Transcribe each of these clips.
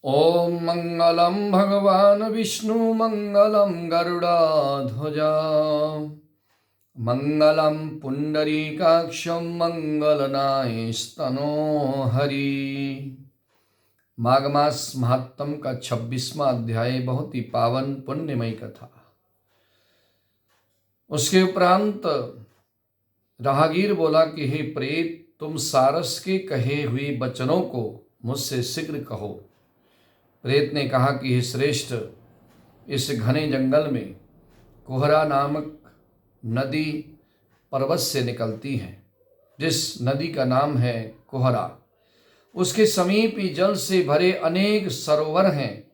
ओम मंगलम भगवान विष्णु मंगलम गरुड़ाध्वजा मंगलम पुंडरीकाक्षं मंगलनायस्तनो हरि। माघ मास महात्म का 26वां अध्याय बहुत ही पावन पुण्यमयी कथा। उसके उपरांत राहगीर बोला कि हे प्रेत, तुम सारस के कहे हुए वचनों को मुझसे शीघ्र कहो। प्रेत ने कहा कि हे श्रेष्ठ, इस घने जंगल में कोहरा नामक नदी पर्वत से निकलती है। जिस नदी का नाम है कोहरा, उसके समीप ही जल से भरे अनेक सरोवर हैं,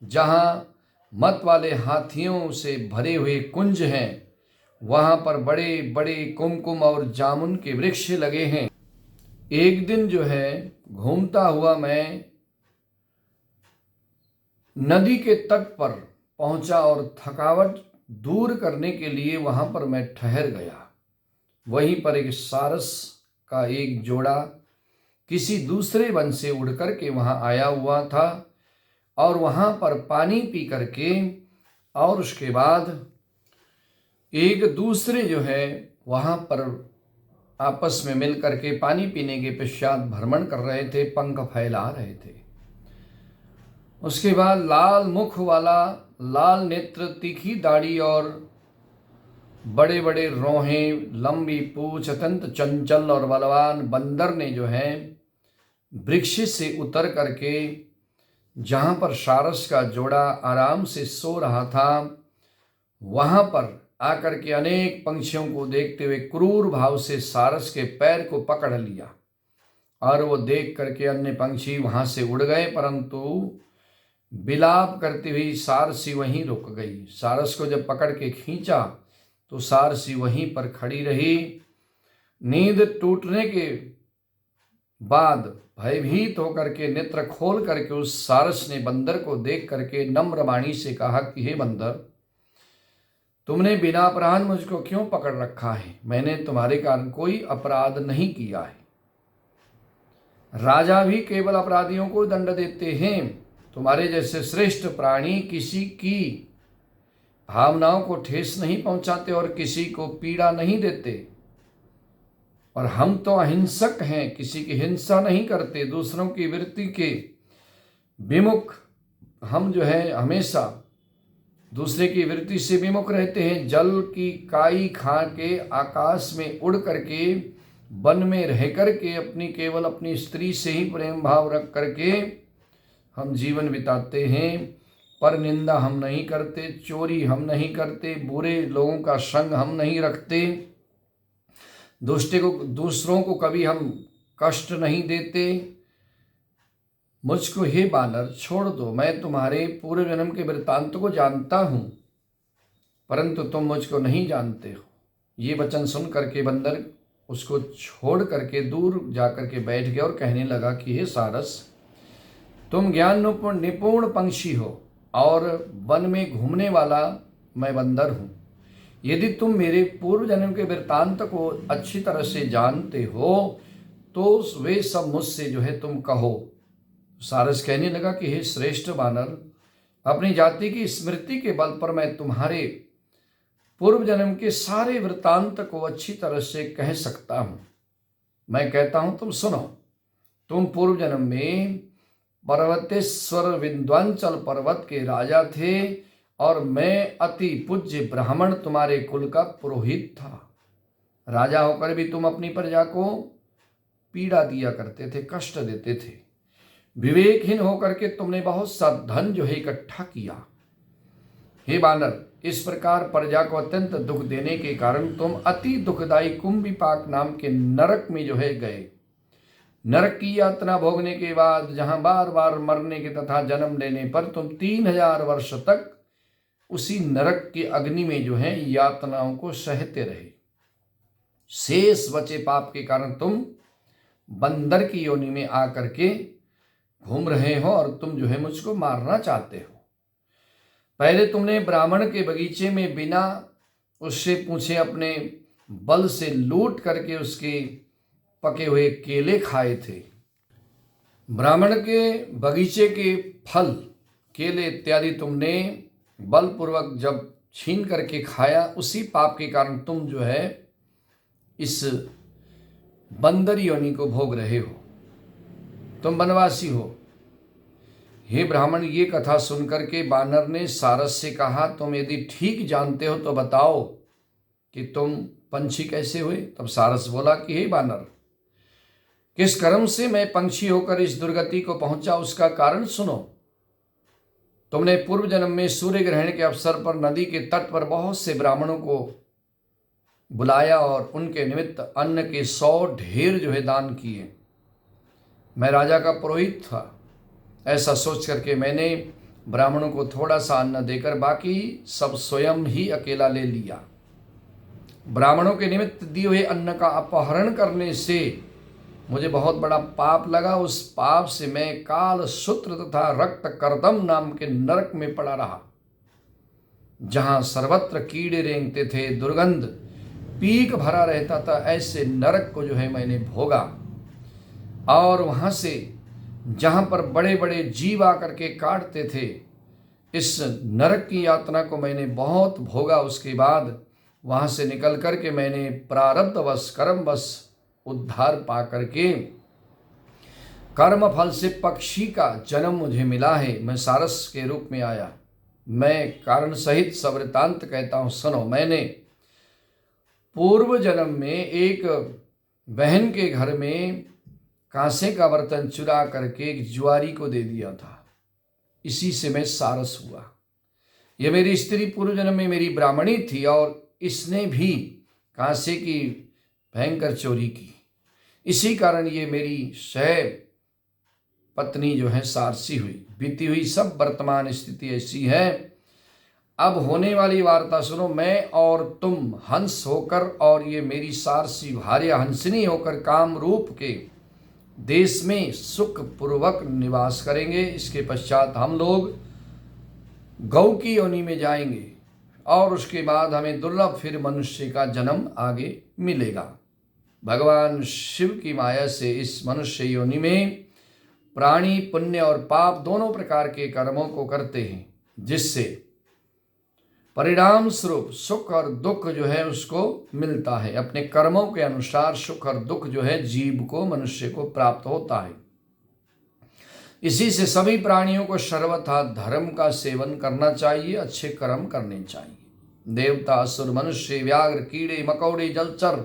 जहाँ मत वाले हाथियों से भरे हुए कुंज हैं। वहाँ पर बड़े बड़े कुमकुम और जामुन के वृक्ष लगे हैं। एक दिन जो है घूमता हुआ मैं नदी के तट पर पहुंचा और थकावट दूर करने के लिए वहां पर मैं ठहर गया। वहीं पर एक सारस का एक जोड़ा किसी दूसरे वन से उड़ करके वहां आया हुआ था और वहां पर पानी पी करके और उसके बाद एक दूसरे जो है वहां पर आपस में मिल करके पानी पीने के पश्चात भ्रमण कर रहे थे, पंख फैला रहे थे। उसके बाद लाल मुख वाला, लाल नेत्र, तीखी दाढ़ी और बड़े बड़े रोहें, लंबी पूंछ, अत्यंत चंचल और बलवान बंदर ने जो है वृक्ष से उतर करके जहाँ पर सारस का जोड़ा आराम से सो रहा था, वहाँ पर आकर के अनेक पंछियों को देखते हुए क्रूर भाव से सारस के पैर को पकड़ लिया और वो देख करके अन्य पंछी वहाँ से उड़ गए, परंतु विलाप करती हुई सारसी वहीं रुक गई। सारस को जब पकड़ के खींचा तो सारसी वहीं पर खड़ी रही। नींद टूटने के बाद भयभीत होकर के नेत्र खोल करके उस सारस ने बंदर को देख करके नम्र वाणी से कहा कि हे बंदर, तुमने बिना अपराध मुझको क्यों पकड़ रखा है? मैंने तुम्हारे कारण कोई अपराध नहीं किया है। राजा भी केवल अपराधियों को दंड देते हैं। तुम्हारे जैसे श्रेष्ठ प्राणी किसी की भावनाओं को ठेस नहीं पहुंचाते और किसी को पीड़ा नहीं देते। और हम तो अहिंसक हैं, किसी की हिंसा नहीं करते, दूसरों की वृत्ति के विमुख हम जो है हमेशा दूसरे की वृत्ति से विमुख रहते हैं। जल की काई खा के आकाश में उड़ करके वन में रह करके केवल अपनी स्त्री से ही प्रेम भाव रख करके हम जीवन बिताते हैं। पर निंदा हम नहीं करते, चोरी हम नहीं करते, बुरे लोगों का संग हम नहीं रखते, दूसरों को कभी हम कष्ट नहीं देते। मुझको हे बानर छोड़ दो, मैं तुम्हारे पूर्व जन्म के वृत्तांत को जानता हूँ, परंतु तुम मुझको नहीं जानते हो। ये वचन सुन करके बंदर उसको छोड़ करके दूर जाकर के बैठ गया और कहने लगा कि हे सारस, तुम ज्ञान निपुण पंछी हो और वन में घूमने वाला मैं बंदर हूँ। यदि तुम मेरे पूर्व जन्म के वृत्तांत को अच्छी तरह से जानते हो तो वे सब मुझसे जो है तुम कहो। सारस कहने लगा कि हे श्रेष्ठ बानर, अपनी जाति की स्मृति के बल पर मैं तुम्हारे पूर्व जन्म के सारे वृत्तांत को अच्छी तरह से कह सकता हूँ। मैं कहता हूँ, तुम सुनो। तुम पूर्व जन्म में पर्वतेश्वर विंध्याचल पर्वत के राजा थे और मैं अति पूज्य ब्राह्मण तुम्हारे कुल का पुरोहित था। राजा होकर भी तुम अपनी प्रजा को पीड़ा दिया करते थे, कष्ट देते थे। विवेकहीन होकर के तुमने बहुत सा धन जो है इकट्ठा किया। हे बानर, इस प्रकार प्रजा को अत्यंत दुख देने के कारण तुम अति दुखदायी कुंभिपाक नाम के नरक में जो है गए। नरक की यातना भोगने के बाद जहां बार बार मरने के तथा जन्म लेने पर तुम 3000 वर्ष तक उसी नरक की अग्नि में जो है यातनाओं को सहते रहे। शेष बचे पाप के कारण तुम बंदर की योनि में आकर के घूम रहे हो और तुम जो है मुझको मारना चाहते हो। पहले तुमने ब्राह्मण के बगीचे में बिना उससे पूछे अपने बल से लूट करके उसके पके हुए केले खाए थे। ब्राह्मण के बगीचे के फल, केले इत्यादि तुमने बलपूर्वक जब छीन करके खाया, उसी पाप के कारण तुम जो है इस बंदर योनि को भोग रहे हो, तुम वनवासी हो। हे ब्राह्मण, ये कथा सुनकर के बानर ने सारस से कहा, तुम यदि ठीक जानते हो तो बताओ कि तुम पंछी कैसे हुए। तब सारस बोला कि हे बानर, किस कर्म से मैं पंछी होकर इस दुर्गति को पहुंचा, उसका कारण सुनो। तुमने पूर्व जन्म में सूर्य ग्रहण के अवसर पर नदी के तट पर बहुत से ब्राह्मणों को बुलाया और उनके निमित्त अन्न के 100 ढेर जो है दान किए। मैं राजा का पुरोहित था, ऐसा सोच करके मैंने ब्राह्मणों को थोड़ा सा अन्न देकर बाकी सब स्वयं ही अकेला ले लिया। ब्राह्मणों के निमित्त दिए हुए अन्न का अपहरण करने से मुझे बहुत बड़ा पाप लगा। उस पाप से मैं काल सूत्र तथा रक्त कर्दम नाम के नरक में पड़ा रहा, जहां सर्वत्र कीड़े रेंगते थे, दुर्गंध पीक भरा रहता था। ऐसे नरक को जो है मैंने भोगा, और वहां से जहां पर बड़े बड़े जीव आकर के काटते थे, इस नरक की यातना को मैंने बहुत भोगा। उसके बाद वहां से निकल करके मैंने प्रारब्धवश कर्मवश उद्धार पा करके कर्म फल से पक्षी का जन्म मुझे मिला है। मैं सारस के रूप में आया। मैं कारण सहित सवृतांत कहता हूं, सुनो। मैंने पूर्व जन्म में एक बहन के घर में कांसे का बर्तन चुरा करके एक जुआरी को दे दिया था, इसी से मैं सारस हुआ। यह मेरी स्त्री पूर्व जन्म में मेरी ब्राह्मणी थी और इसने भी कांसे की भयंकर चोरी की। इसी कारण ये मेरी सह पत्नी जो है सारसी हुई। बीती हुई सब वर्तमान स्थिति ऐसी है। अब होने वाली वार्ता सुनो। मैं और तुम हंस होकर और ये मेरी सारसी भार्या हंसिनी होकर काम रूप के देश में सुख पूर्वक निवास करेंगे। इसके पश्चात हम लोग गौ की योनि में जाएंगे और उसके बाद हमें दुर्लभ फिर मनुष्य का जन्म आगे मिलेगा। भगवान शिव की माया से इस मनुष्य योनि में प्राणी पुण्य और पाप दोनों प्रकार के कर्मों को करते हैं, जिससे परिणाम स्वरूप सुख और दुख जो है उसको मिलता है। अपने कर्मों के अनुसार सुख और दुख जो है जीव को, मनुष्य को प्राप्त होता है। इसी से सभी प्राणियों को सर्वथा धर्म का सेवन करना चाहिए, अच्छे कर्म करने चाहिए। देवता, असुर, मनुष्य, व्याघ्र, कीड़े मकोड़े, जलचर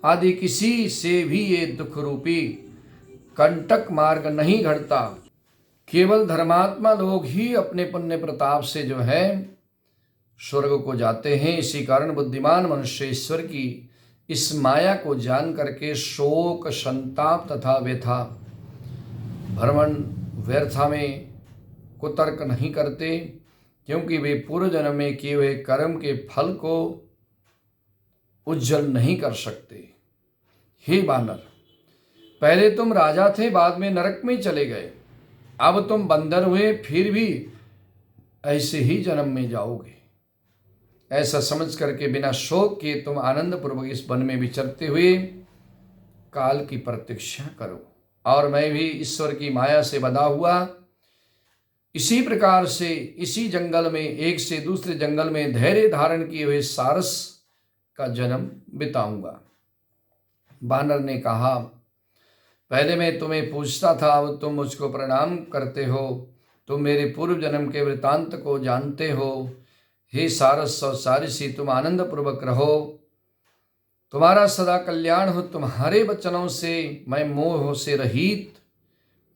आदि किसी से भी ये दुख रूपी कंटक मार्ग नहीं घटता। केवल धर्मात्मा लोग ही अपने पुण्य प्रताप से जो है स्वर्ग को जाते हैं। इसी कारण बुद्धिमान मनुष्य ईश्वर की इस माया को जान करके शोक, संताप तथा व्यथा, भ्रमण, व्यर्था में कुतर्क नहीं करते, क्योंकि वे पूर्व जन्म में किए हुए कर्म के फल को उज्जवल नहीं कर सकते। हे बानर, पहले तुम राजा थे, बाद में नरक में चले गए। अब तुम बंदर हुए, फिर भी ऐसे ही जन्म में जाओगे। ऐसा समझ करके बिना शोक के तुम आनंद पूर्वक इस वन में विचरते हुए काल की प्रतीक्षा करो। और मैं भी ईश्वर की माया से बंधा हुआ इसी प्रकार से इसी जंगल में एक से दूसरे जंगल में धैर्य धारण किए हुए सारस का जन्म बिताऊंगा। बानर ने कहा, पहले मैं तुम्हें पूछता था, अब तुम मुझको प्रणाम करते हो। तुम मेरे पूर्व जन्म के वृतांत को जानते हो। हे सारस और सारसी, तुम आनंद पूर्वक रहो, तुम्हारा सदा कल्याण हो। तुम्हारे वचनों से मैं मोह से रहित,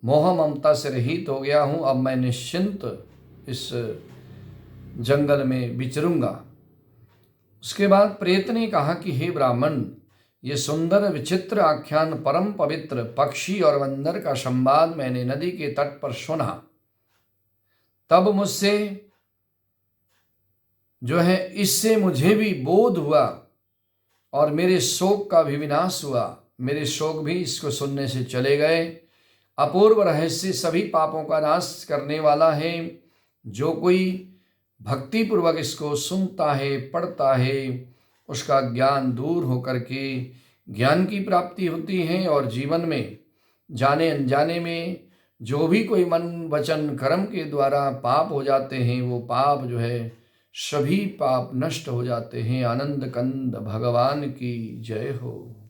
मोह ममता से रहित हो गया हूँ। अब मैं निश्चिंत इस जंगल में विचरूंगा। उसके बाद प्रेत ने कहा कि हे ब्राह्मण, ये सुंदर विचित्र आख्यान परम पवित्र पक्षी और बंदर का संवाद मैंने नदी के तट पर सुना। तब मुझसे जो है इससे मुझे भी बोध हुआ और मेरे शोक का भी विनाश हुआ। मेरे शोक भी इसको सुनने से चले गए। अपूर्व रहस्य सभी पापों का नाश करने वाला है। जो कोई भक्ति पूर्वक इसको सुनता है, पढ़ता है, उसका ज्ञान दूर होकर के ज्ञान की प्राप्ति होती है और जीवन में जाने अनजाने में जो भी कोई मन वचन कर्म के द्वारा पाप हो जाते हैं, वो पाप जो है सभी पाप नष्ट हो जाते हैं। आनंद कंद भगवान की जय हो।